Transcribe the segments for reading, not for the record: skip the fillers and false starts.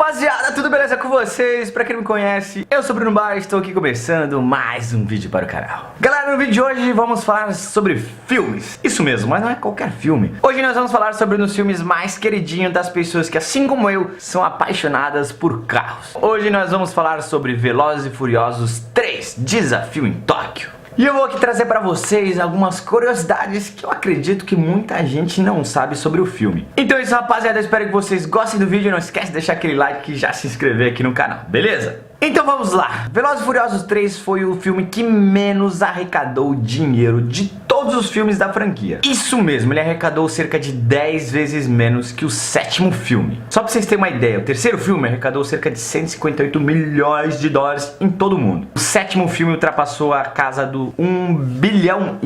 Rapaziada, tudo beleza com vocês? Pra quem não me conhece, eu sou o Bruno Bar e estou aqui começando mais um vídeo para o canal. Galera, no vídeo de hoje vamos falar sobre filmes. Isso mesmo, mas não é qualquer filme. Hoje nós vamos falar sobre um dos filmes mais queridinhos das pessoas que, assim como eu, são apaixonadas por carros. Hoje nós vamos falar sobre Velozes e Furiosos 3, Desafio em Tóquio. E eu vou aqui trazer pra vocês algumas curiosidades que eu acredito que muita gente não sabe sobre o filme. Então é isso, rapaziada, eu espero que vocês gostem do vídeo. Não esquece de deixar aquele like e já se inscrever aqui no canal, beleza? Então vamos lá. Velozes e Furiosos 3 foi o filme que menos arrecadou dinheiro de todos os filmes da franquia. Isso mesmo, ele arrecadou cerca de 10 vezes menos que o sétimo filme. Só pra vocês terem uma ideia, o terceiro filme arrecadou cerca de 158 milhões de dólares em todo o mundo. O sétimo filme ultrapassou a casa do 1,5 bilhão.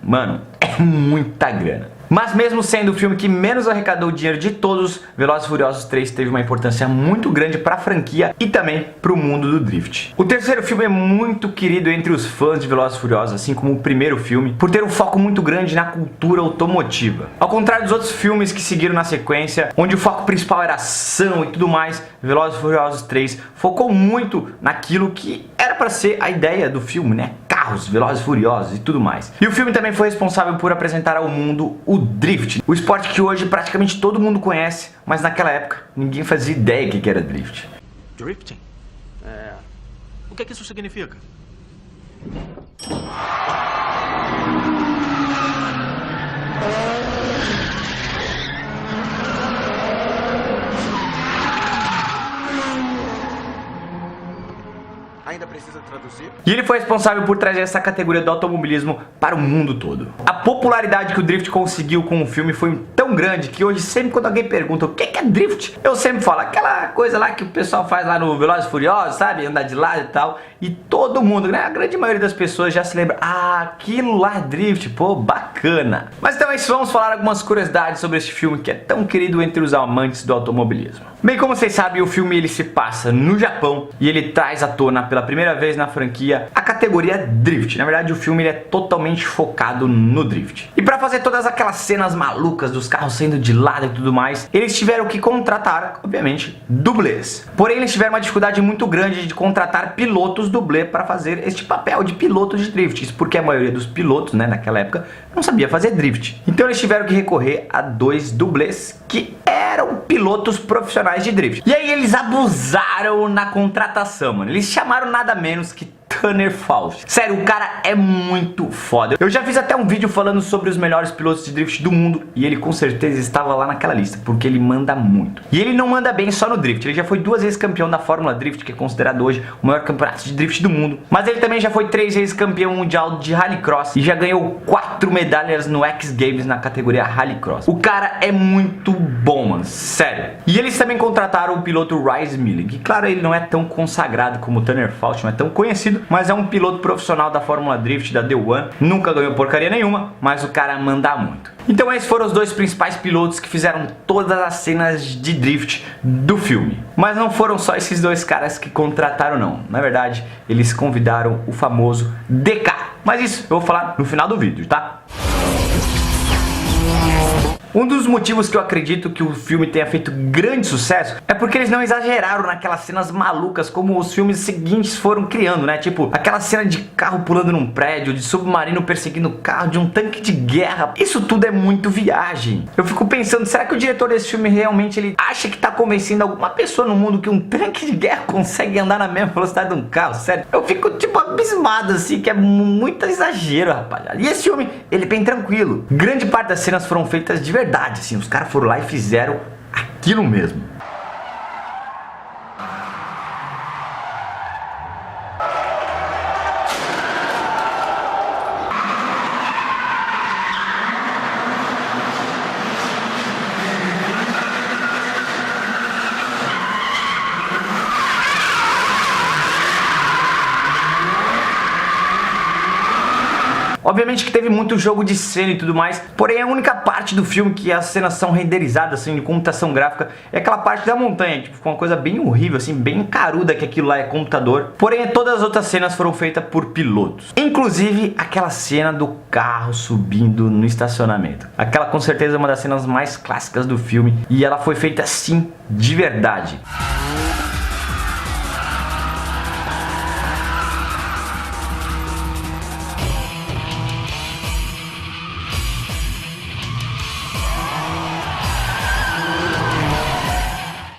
Mano, é muita grana. Mas mesmo sendo o filme que menos arrecadou dinheiro de todos, Velozes e Furiosos 3 teve uma importância muito grande para a franquia e também para o mundo do drift. O terceiro filme é muito querido entre os fãs de Velozes e Furiosos, assim como o primeiro filme, por ter um foco muito grande na cultura automotiva. Ao contrário dos outros filmes que seguiram na sequência, onde o foco principal era ação e tudo mais, Velozes e Furiosos 3 focou muito naquilo que era para ser a ideia do filme, né? Carros, Velozes e Furiosos e tudo mais. E o filme também foi responsável por apresentar ao mundo o drift, o esporte que hoje praticamente todo mundo conhece, mas naquela época ninguém fazia ideia que era drift. Drifting? O que é que isso significa? Ainda precisa traduzir? E ele foi responsável por trazer essa categoria do automobilismo para o mundo todo. A popularidade que o drift conseguiu com o filme foi tão grande que hoje sempre quando alguém pergunta o que é drift, eu sempre falo aquela coisa lá que o pessoal faz lá no Velozes e Furiosos, sabe? Andar de lado e tal. E todo mundo, né? A grande maioria das pessoas já se lembra, aquilo lá é drift, pô, bacana. Mas então é isso, vamos falar algumas curiosidades sobre este filme que é tão querido entre os amantes do automobilismo. Bem, como vocês sabem, o filme ele se passa no Japão e ele traz à tona pela primeira vez na franquia a categoria drift. Na verdade, o filme ele é totalmente focado no drift. E para fazer todas aquelas cenas malucas dos carros saindo de lado e tudo mais, eles tiveram que contratar, obviamente, dublês. Porém, eles tiveram uma dificuldade muito grande de contratar pilotos dublê para fazer este papel de piloto de drift. Isso porque a maioria dos pilotos, né, naquela época, não sabia fazer drift. Então eles tiveram que recorrer a 2 dublês que eram pilotos profissionais de drift. E aí eles abusaram na contratação, mano. Eles chamaram nada menos que Tanner Faust. Sério, o cara é muito foda. Eu já fiz até um vídeo falando sobre os melhores pilotos de drift do mundo e ele com certeza estava lá naquela lista, porque ele manda muito. E ele não manda bem só no drift, ele já foi 2 vezes campeão da Fórmula Drift, que é considerado hoje o maior campeonato de drift do mundo. Mas ele também já foi 3 vezes campeão mundial de Rallycross e já ganhou 4 medalhas no X Games na categoria Rallycross. O cara é muito bom, mano, sério. E eles também contrataram o piloto Rhys Milling, que claro, ele não é tão consagrado como o Tanner Faust, não é tão conhecido, mas é um piloto profissional da Fórmula Drift da The One, nunca ganhou porcaria nenhuma, mas o cara manda muito. Então esses foram os 2 principais pilotos que fizeram todas as cenas de drift do filme. Mas não foram só esses 2 caras que contrataram não, na verdade eles convidaram o famoso DK. Mas isso eu vou falar no final do vídeo, tá? Um dos motivos que eu acredito que o filme tenha feito grande sucesso é porque eles não exageraram naquelas cenas malucas como os filmes seguintes foram criando, né? Tipo, aquela cena de carro pulando num prédio, de submarino perseguindo o carro, de um tanque de guerra. Isso tudo é muito viagem. Eu fico pensando, será que o diretor desse filme realmente ele acha que tá convencendo alguma pessoa no mundo que um tanque de guerra consegue andar na mesma velocidade de um carro? Sério, eu fico tipo abismado assim, que é muito exagero, rapaziada. E esse filme, ele é bem tranquilo. Grande parte das cenas foram feitas de verdade, assim, os caras foram lá e fizeram aquilo mesmo. Obviamente que teve muito jogo de cena e tudo mais, porém a única parte do filme que as cenas são renderizadas assim de computação gráfica é aquela parte da montanha, tipo, ficou uma coisa bem horrível assim, bem caruda que aquilo lá é computador. Porém todas as outras cenas foram feitas por pilotos, inclusive aquela cena do carro subindo no estacionamento. Aquela com certeza é uma das cenas mais clássicas do filme e ela foi feita assim de verdade.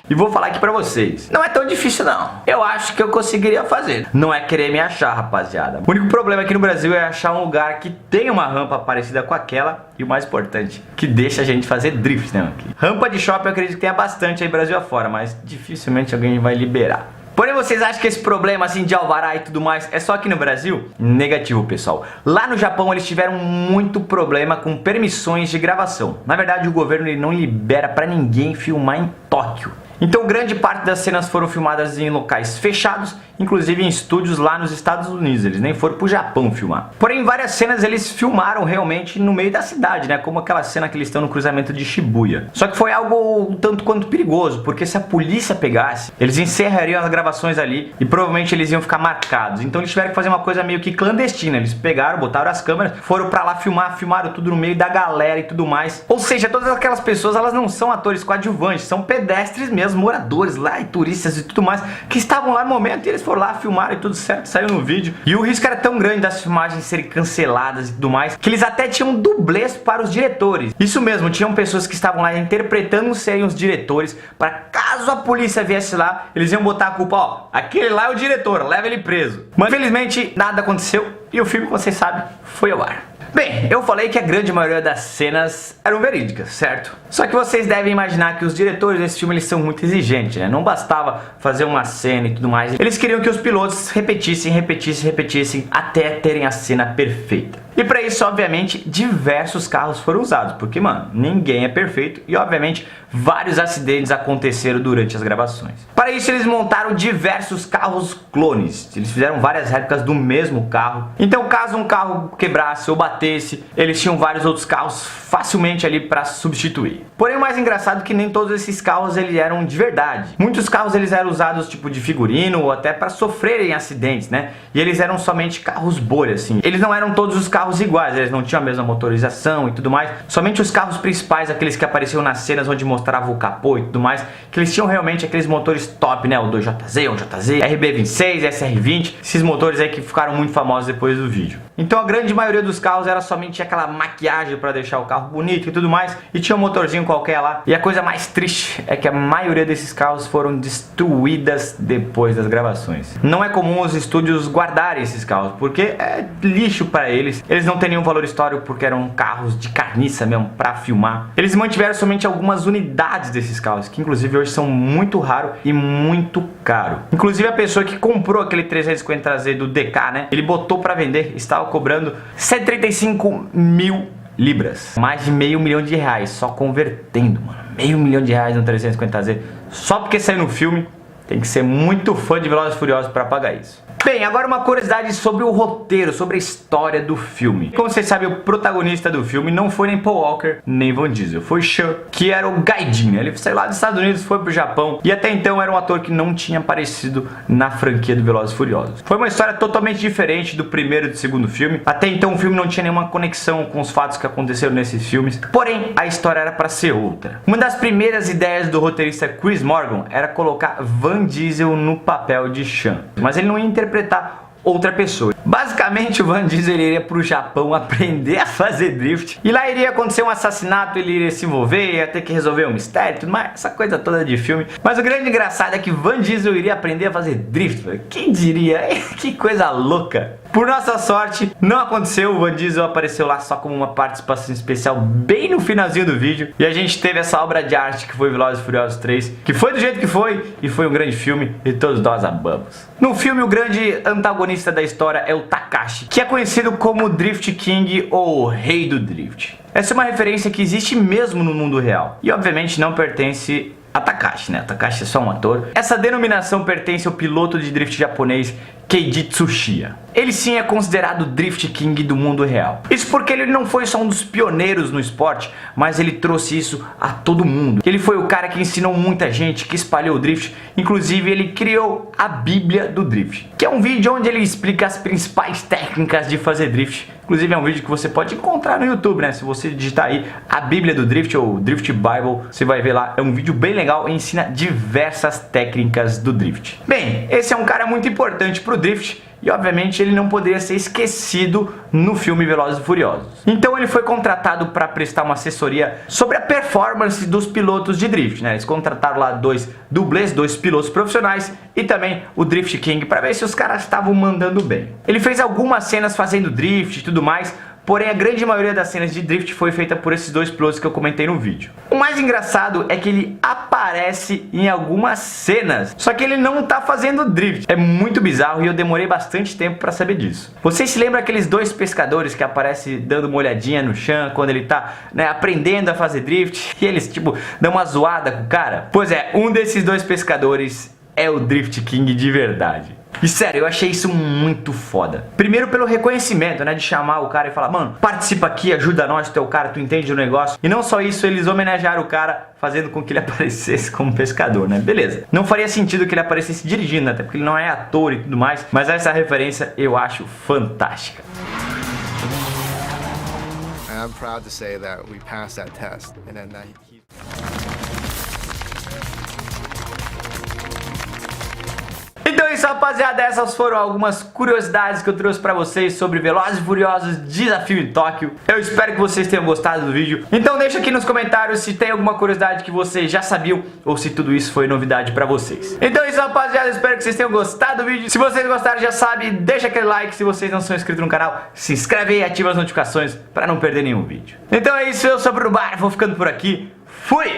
E vou falar aqui pra vocês, não é tão difícil não. Eu acho que eu conseguiria fazer. Não é querer me achar, rapaziada. O único problema aqui no Brasil é achar um lugar que tem uma rampa parecida com aquela e o mais importante, que deixa a gente fazer drift, né? Aqui. Rampa de shopping eu acredito que tenha bastante aí Brasil afora, mas dificilmente alguém vai liberar. Porém, vocês acham que esse problema assim de alvará e tudo mais é só aqui no Brasil? Negativo, pessoal. Lá no Japão eles tiveram muito problema com permissões de gravação. Na verdade, o governo ele não libera pra ninguém filmar em Tóquio. Então grande parte das cenas foram filmadas em locais fechados, inclusive em estúdios lá nos Estados Unidos, eles nem foram pro Japão filmar. Porém, várias cenas eles filmaram realmente no meio da cidade, né, como aquela cena que eles estão no cruzamento de Shibuya. Só que foi algo um tanto quanto perigoso, porque se a polícia pegasse, eles encerrariam as gravações ali e provavelmente eles iam ficar marcados. Então eles tiveram que fazer uma coisa meio que clandestina, eles pegaram, botaram as câmeras, foram pra lá filmar, filmaram tudo no meio da galera e tudo mais. Ou seja, todas aquelas pessoas, elas não são atores coadjuvantes, são pedestres mesmo, moradores lá e turistas e tudo mais que estavam lá no momento e eles foram lá, filmaram e tudo certo, saiu no vídeo. E o risco era tão grande das filmagens serem canceladas e tudo mais que eles até tinham dublês para os diretores. Isso mesmo, tinham pessoas que estavam lá interpretando serem os diretores para caso a polícia viesse lá, eles iam botar a culpa, ó, aquele lá é o diretor, leva ele preso. Mas infelizmente nada aconteceu e o filme, como vocês sabem, foi ao ar. Bem, eu falei que a grande maioria das cenas eram verídicas, certo? Só que vocês devem imaginar que os diretores desse filme eles são muito exigentes, né? Não bastava fazer uma cena e tudo mais. Eles queriam que os pilotos repetissem até terem a cena perfeita. E para isso, obviamente, diversos carros foram usados, porque, mano, ninguém é perfeito e, obviamente, vários acidentes aconteceram durante as gravações. Para isso, eles montaram diversos carros clones. Eles fizeram várias réplicas do mesmo carro. Então, caso um carro quebrasse ou batesse, eles tinham vários outros carros facilmente ali para substituir. Porém, o mais engraçado é que nem todos esses carros eles eram de verdade. Muitos carros eles eram usados tipo de figurino ou até para sofrerem acidentes, né? E eles eram somente carros bolha, assim. Eles não eram todos os carros iguais, eles não tinham a mesma motorização e tudo mais. Somente os carros principais, aqueles que apareciam nas cenas onde mostrava o capô e tudo mais, que eles tinham realmente aqueles motores top, né? O 2JZ, o JZ, RB26, SR20, esses motores aí que ficaram muito famosos depois do vídeo. Então a grande maioria dos carros era somente aquela maquiagem para deixar o carro bonito e tudo mais, e tinha um motorzinho qualquer lá. E a coisa mais triste é que a maioria desses carros foram destruídas depois das gravações. Não é comum os estúdios guardarem esses carros, porque é lixo para eles. Eles não têm nenhum valor histórico porque eram carros de carniça mesmo para filmar. Eles mantiveram somente algumas unidades desses carros, que inclusive hoje são muito raros e muito caro. Inclusive a pessoa que comprou aquele 350Z do DK, né, ele botou para vender, estava cobrando 135 mil libras, mais de R$500 mil, só convertendo, mano, R$500 mil no 350Z, só porque saiu no filme. Tem que ser muito fã de Velozes e Furiosos para pagar isso. Bem, agora uma curiosidade sobre o roteiro, sobre a história do filme. Como vocês sabem, o protagonista do filme não foi nem Paul Walker, nem Vin Diesel. Foi Sean, que era o Gaijin. Ele saiu lá dos Estados Unidos, foi pro Japão. E até então era um ator que não tinha aparecido na franquia do Velozes e Furiosos. Foi uma história totalmente diferente do primeiro e do segundo filme. Até então o filme não tinha nenhuma conexão com os fatos que aconteceram nesses filmes. Porém, a história era para ser outra. Uma das primeiras ideias do roteirista Chris Morgan era colocar Vin Diesel no papel de Sean. Mas ele não ia interpretar outra pessoa. Basicamente o Vin Diesel iria pro Japão aprender a fazer drift. E lá iria acontecer um assassinato, ele iria se envolver, ia ter que resolver um mistério, tudo mais, essa coisa toda de filme. Mas o grande engraçado é que Vin Diesel iria aprender a fazer drift. Quem diria? Que coisa louca. Por nossa sorte, não aconteceu. O Vin Diesel apareceu lá só como uma participação especial bem no finalzinho do vídeo. E a gente teve essa obra de arte que foi Velozes e Furiosos 3, que foi do jeito que foi e foi um grande filme e todos nós amamos. No filme, o grande antagonista da história é o Takashi, que é conhecido como Drift King ou o Rei do Drift. Essa é uma referência que existe mesmo no mundo real e obviamente não pertence a Takashi, né? Takashi é só um ator. Essa denominação pertence ao piloto de drift japonês Keiji Tsuchiya. Ele sim é considerado o Drift King do mundo real. Isso porque ele não foi só um dos pioneiros no esporte, mas ele trouxe isso a todo mundo. Ele foi o cara que ensinou muita gente, que espalhou o drift. Inclusive ele criou a Bíblia do Drift, que é um vídeo onde ele explica as principais técnicas de fazer drift. Inclusive é um vídeo que você pode encontrar no YouTube, né? Se você digitar aí a Bíblia do Drift ou Drift Bible, você vai ver lá. É um vídeo bem legal e ensina diversas técnicas do drift. Bem, esse é um cara muito importante pro drift e obviamente ele não poderia ser esquecido no filme Velozes e Furiosos. Então ele foi contratado para prestar uma assessoria sobre a performance dos pilotos de drift, né? Eles contrataram lá 2 dublês, 2 pilotos profissionais e também o Drift King para ver se os caras estavam mandando bem. Ele fez algumas cenas fazendo drift e tudo mais, porém a grande maioria das cenas de drift foi feita por esses 2 pilotos que eu comentei no vídeo. O mais engraçado é que ele aparece em algumas cenas, só que ele não tá fazendo drift. É muito bizarro e eu demorei bastante tempo pra saber disso. Vocês se lembram aqueles 2 pescadores que aparecem dando uma olhadinha no chão quando ele tá, né, aprendendo a fazer drift e eles tipo dão uma zoada com o cara? Pois é, um desses 2 pescadores é o Drift King de verdade. E sério, eu achei isso muito foda. Primeiro pelo reconhecimento, né, de chamar o cara e falar: mano, participa aqui, ajuda nós, tu é o cara, tu entende o negócio. E não só isso, eles homenagearam o cara fazendo com que ele aparecesse como pescador, né, beleza. Não faria sentido que ele aparecesse dirigindo, até porque ele não é ator e tudo mais, mas essa referência eu acho fantástica. I'm proud to say that we passed that test and then Então é isso, rapaziada, essas foram algumas curiosidades que eu trouxe pra vocês sobre Velozes e Furiosos Desafio em Tóquio. Eu espero que vocês tenham gostado do vídeo. Então deixa aqui nos comentários se tem alguma curiosidade que vocês já sabiam ou se tudo isso foi novidade pra vocês. Então é isso, rapaziada, espero que vocês tenham gostado do vídeo. Se vocês gostaram, já sabe, deixa aquele like. Se vocês não são inscritos no canal, se inscreve aí e ativa as notificações pra não perder nenhum vídeo. Então é isso, eu sou o Bruno Bar, vou ficando por aqui. Fui!